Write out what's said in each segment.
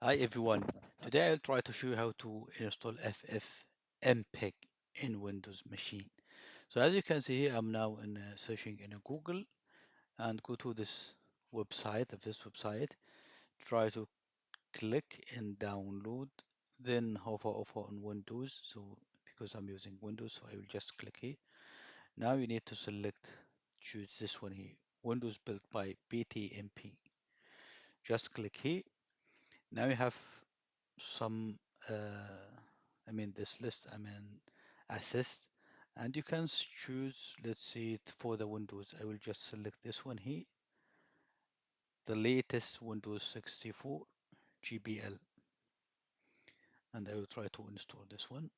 Hi everyone. Today I'll try to show you how to install FFmpeg in Windows machine. So as you can see here, I'm now in searching in Google and go to this website of this website. Try to click in download, then hover over on Windows. So because I'm using Windows, so I will just click here. Now you need to choose this one here, Windows built by BTMP. Just click here. Now you have some this list assist, and you can choose, let's see it for the Windows. I will just select this one here, the latest Windows 64 GBL, and I will try to install this one.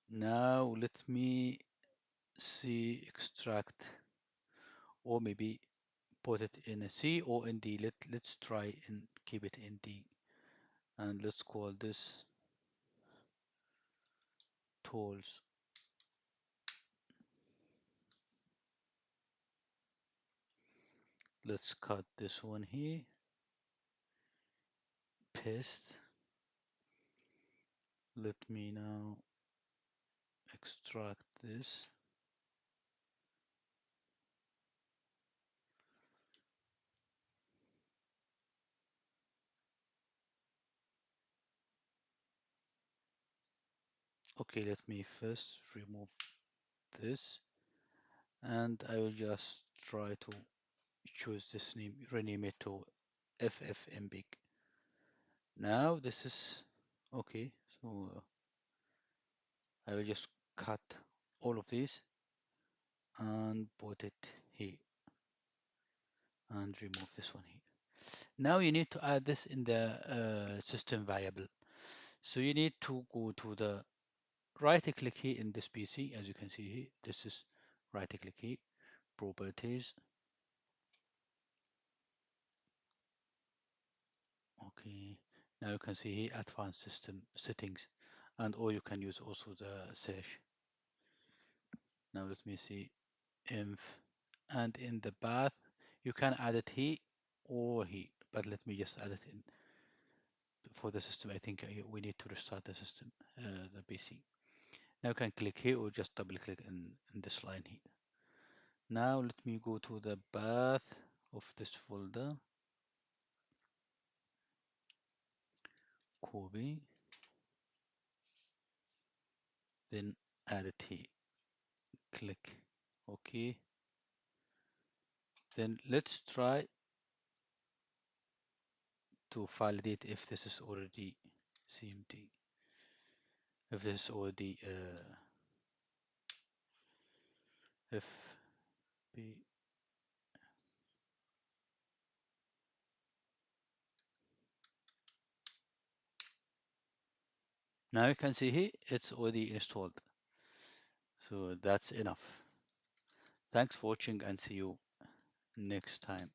Now let me see, extract, or maybe put it in a C or in D. Let's try and keep it in D, and let's call this tools. Let's cut this one here, paste. Let me now extract this. Okay, let me first remove this, and I will just try to choose this name, rename it to FFmpeg. Now this is okay, so I will just cut all of these and put it here and remove this one here. Now you need to add this in the system variable. So you need to go to the right click here in this PC. As you can see here, this is right click here, properties. Okay, now you can see here advanced system settings, and or you can use also the search. Now let me see inf, and in the path you can add it here or here, but let me just add it in for the system. I think we need to restart the system, the PC. Now you can click here or just double click in this line here. Now let me go to the path of this folder, copy, then add it here, click OK. Then let's try to validate if this is already CMD, if this is already FP. Now you can see here it's already installed. So that's enough. Thanks for watching and see you next time.